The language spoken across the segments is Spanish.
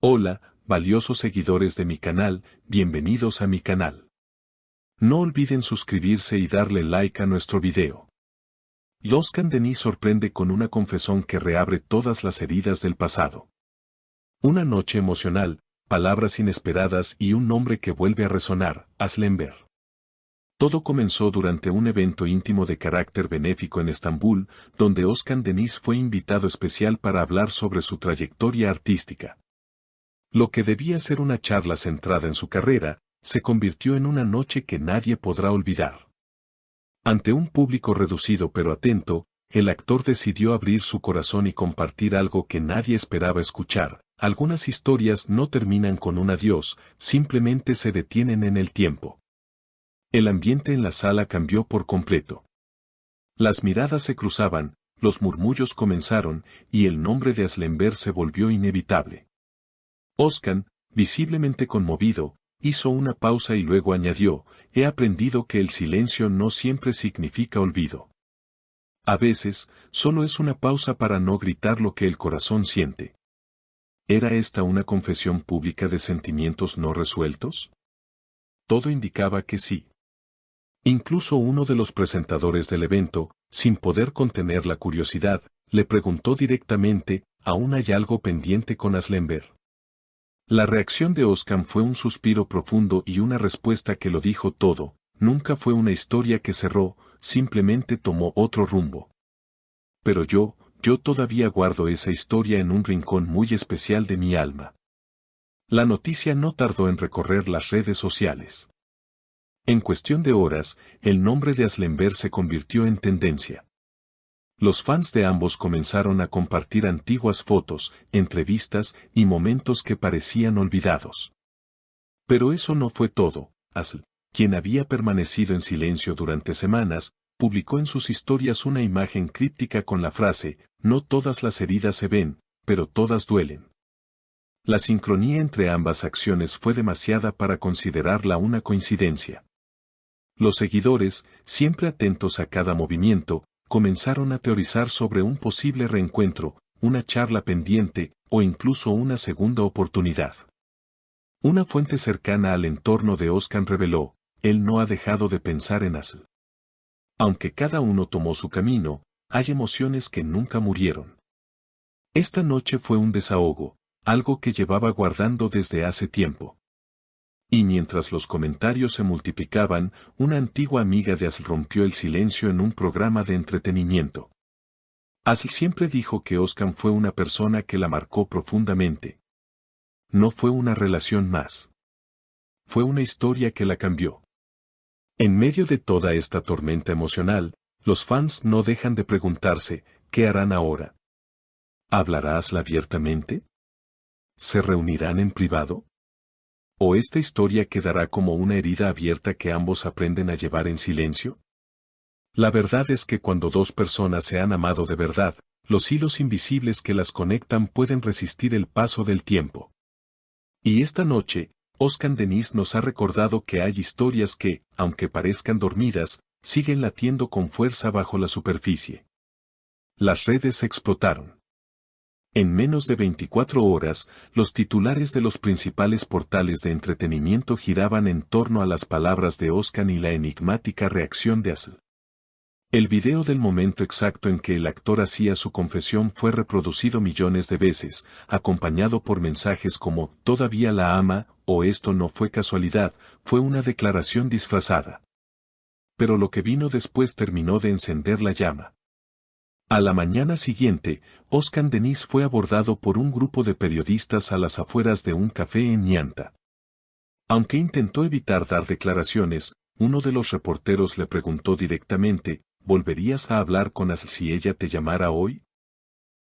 Hola, valiosos seguidores de mi canal, bienvenidos a mi canal. No olviden suscribirse y darle like a nuestro video. Oscar Denis sorprende con una confesión que reabre todas las heridas del pasado. Una noche emocional, palabras inesperadas y un nombre que vuelve a resonar, Aslember. Todo comenzó durante un evento íntimo de carácter benéfico en Estambul, donde Oscar Denis fue invitado especial para hablar sobre su trayectoria artística. Lo que debía ser una charla centrada en su carrera, se convirtió en una noche que nadie podrá olvidar. Ante un público reducido pero atento, el actor decidió abrir su corazón y compartir algo que nadie esperaba escuchar. Algunas historias no terminan con un adiós, simplemente se detienen en el tiempo. El ambiente en la sala cambió por completo. Las miradas se cruzaban, los murmullos comenzaron, y el nombre de Aslember se volvió inevitable. Oscar, visiblemente conmovido, hizo una pausa y luego añadió, he aprendido que el silencio no siempre significa olvido. A veces, solo es una pausa para no gritar lo que el corazón siente. ¿Era esta una confesión pública de sentimientos no resueltos? Todo indicaba que sí. Incluso uno de los presentadores del evento, sin poder contener la curiosidad, le preguntó directamente, ¿aún hay algo pendiente con Aslember? La reacción de Oscar fue un suspiro profundo y una respuesta que lo dijo todo. Nunca fue una historia que cerró, simplemente tomó otro rumbo. Pero yo todavía guardo esa historia en un rincón muy especial de mi alma. La noticia no tardó en recorrer las redes sociales. En cuestión de horas, el nombre de Aslember se convirtió en tendencia. Los fans de ambos comenzaron a compartir antiguas fotos, entrevistas y momentos que parecían olvidados. Pero eso no fue todo. Asl, quien había permanecido en silencio durante semanas, publicó en sus historias una imagen críptica con la frase, no todas las heridas se ven, pero todas duelen. La sincronía entre ambas acciones fue demasiada para considerarla una coincidencia. Los seguidores, siempre atentos a cada movimiento, comenzaron a teorizar sobre un posible reencuentro, una charla pendiente, o incluso una segunda oportunidad. Una fuente cercana al entorno de Oscar reveló, él no ha dejado de pensar en Asl. Aunque cada uno tomó su camino, hay emociones que nunca murieron. Esta noche fue un desahogo, algo que llevaba guardando desde hace tiempo. Y mientras los comentarios se multiplicaban, una antigua amiga de Asl rompió el silencio en un programa de entretenimiento. Asl siempre dijo que Oscar fue una persona que la marcó profundamente. No fue una relación más. Fue una historia que la cambió. En medio de toda esta tormenta emocional, los fans no dejan de preguntarse, ¿qué harán ahora? ¿Hablará Asl abiertamente? ¿Se reunirán en privado? ¿O esta historia quedará como una herida abierta que ambos aprenden a llevar en silencio? La verdad es que cuando dos personas se han amado de verdad, los hilos invisibles que las conectan pueden resistir el paso del tiempo. Y esta noche, Oscar Denis nos ha recordado que hay historias que, aunque parezcan dormidas, siguen latiendo con fuerza bajo la superficie. Las redes explotaron. En menos de 24 horas, los titulares de los principales portales de entretenimiento giraban en torno a las palabras de Oscar y la enigmática reacción de Asl. El video del momento exacto en que el actor hacía su confesión fue reproducido millones de veces, acompañado por mensajes como «Todavía la ama» o «Esto no fue casualidad, fue una declaración disfrazada». Pero lo que vino después terminó de encender la llama. A la mañana siguiente, Oscar Denis fue abordado por un grupo de periodistas a las afueras de un café en Ñanta. Aunque intentó evitar dar declaraciones, uno de los reporteros le preguntó directamente, ¿volverías a hablar con Asl si ella te llamara hoy?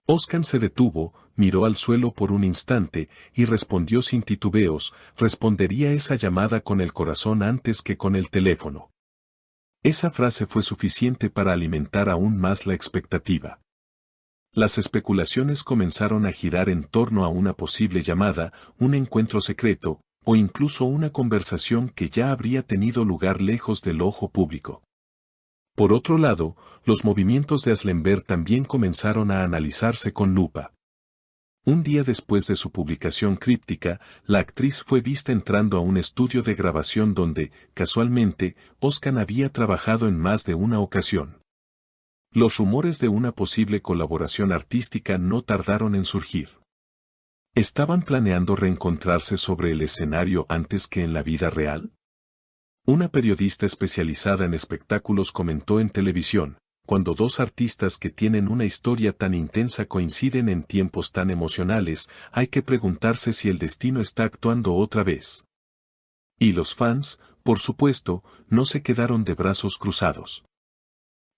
Oscar se detuvo, miró al suelo por un instante, y respondió sin titubeos, respondería esa llamada con el corazón antes que con el teléfono. Esa frase fue suficiente para alimentar aún más la expectativa. Las especulaciones comenzaron a girar en torno a una posible llamada, un encuentro secreto, o incluso una conversación que ya habría tenido lugar lejos del ojo público. Por otro lado, los movimientos de Aslember también comenzaron a analizarse con lupa. Un día después de su publicación críptica, la actriz fue vista entrando a un estudio de grabación donde, casualmente, Özkan había trabajado en más de una ocasión. Los rumores de una posible colaboración artística no tardaron en surgir. ¿Estaban planeando reencontrarse sobre el escenario antes que en la vida real? Una periodista especializada en espectáculos comentó en televisión: cuando dos artistas que tienen una historia tan intensa coinciden en tiempos tan emocionales, hay que preguntarse si el destino está actuando otra vez. Y los fans, por supuesto, no se quedaron de brazos cruzados.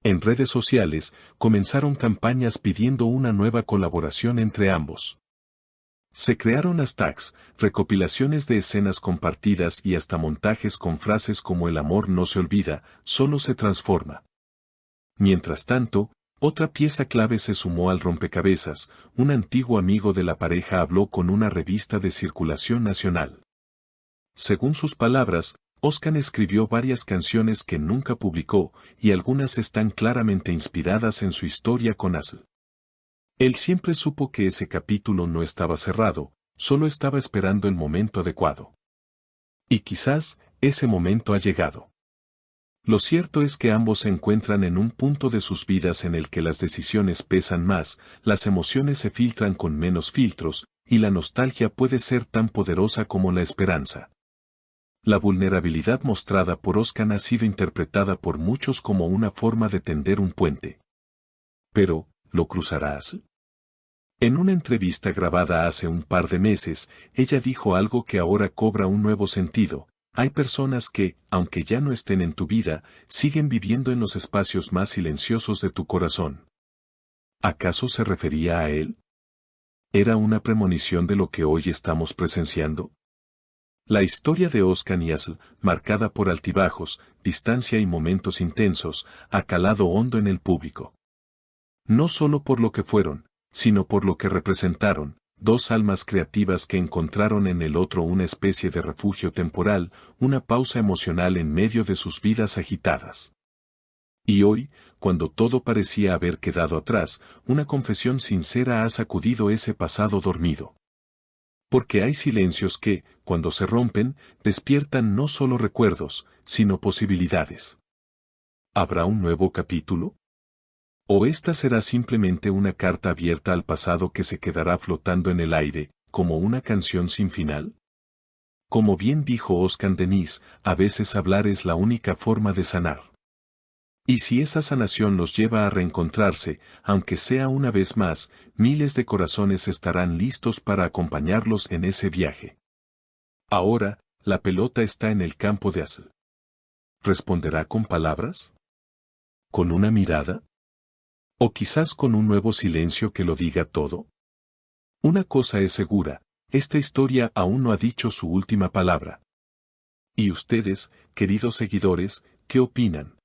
En redes sociales, comenzaron campañas pidiendo una nueva colaboración entre ambos. Se crearon hashtags, recopilaciones de escenas compartidas y hasta montajes con frases como "el amor no se olvida, solo se transforma". Mientras tanto, otra pieza clave se sumó al rompecabezas: un antiguo amigo de la pareja habló con una revista de circulación nacional. Según sus palabras, Özkan escribió varias canciones que nunca publicó, y algunas están claramente inspiradas en su historia con Aslı. Él siempre supo que ese capítulo no estaba cerrado, solo estaba esperando el momento adecuado. Y quizás, ese momento ha llegado. Lo cierto es que ambos se encuentran en un punto de sus vidas en el que las decisiones pesan más, las emociones se filtran con menos filtros, y la nostalgia puede ser tan poderosa como la esperanza. La vulnerabilidad mostrada por Özkan ha sido interpretada por muchos como una forma de tender un puente. Pero, ¿lo cruzarás? En una entrevista grabada hace un par de meses, ella dijo algo que ahora cobra un nuevo sentido: hay personas que, aunque ya no estén en tu vida, siguen viviendo en los espacios más silenciosos de tu corazón. ¿Acaso se refería a él? ¿Era una premonición de lo que hoy estamos presenciando? La historia de Özkan y Aslı, marcada por altibajos, distancia y momentos intensos, ha calado hondo en el público. No solo por lo que fueron, sino por lo que representaron: dos almas creativas que encontraron en el otro una especie de refugio temporal, una pausa emocional en medio de sus vidas agitadas. Y hoy, cuando todo parecía haber quedado atrás, una confesión sincera ha sacudido ese pasado dormido. Porque hay silencios que, cuando se rompen, despiertan no solo recuerdos, sino posibilidades. ¿Habrá un nuevo capítulo? ¿O esta será simplemente una carta abierta al pasado que se quedará flotando en el aire, como una canción sin final? Como bien dijo Özkan Deniz, a veces hablar es la única forma de sanar. Y si esa sanación los lleva a reencontrarse, aunque sea una vez más, miles de corazones estarán listos para acompañarlos en ese viaje. Ahora, la pelota está en el campo de Aslı. ¿Responderá con palabras? ¿Con una mirada? ¿O quizás con un nuevo silencio que lo diga todo? Una cosa es segura: esta historia aún no ha dicho su última palabra. ¿Y ustedes, queridos seguidores, qué opinan?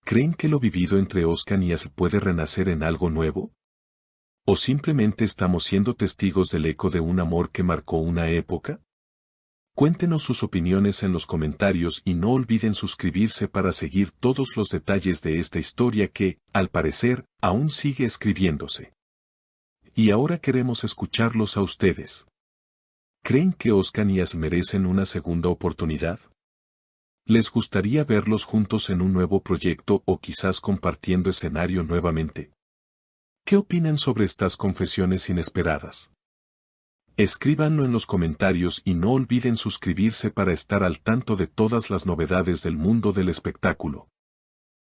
¿Creen que lo vivido entre Özkan y Aslı puede renacer en algo nuevo? ¿O simplemente estamos siendo testigos del eco de un amor que marcó una época? Cuéntenos sus opiniones en los comentarios y no olviden suscribirse para seguir todos los detalles de esta historia que, al parecer, aún sigue escribiéndose. Y ahora queremos escucharlos a ustedes. ¿Creen que Özkan y Aslı merecen una segunda oportunidad? ¿Les gustaría verlos juntos en un nuevo proyecto o quizás compartiendo escenario nuevamente? ¿Qué opinan sobre estas confesiones inesperadas? Escríbanlo en los comentarios y no olviden suscribirse para estar al tanto de todas las novedades del mundo del espectáculo.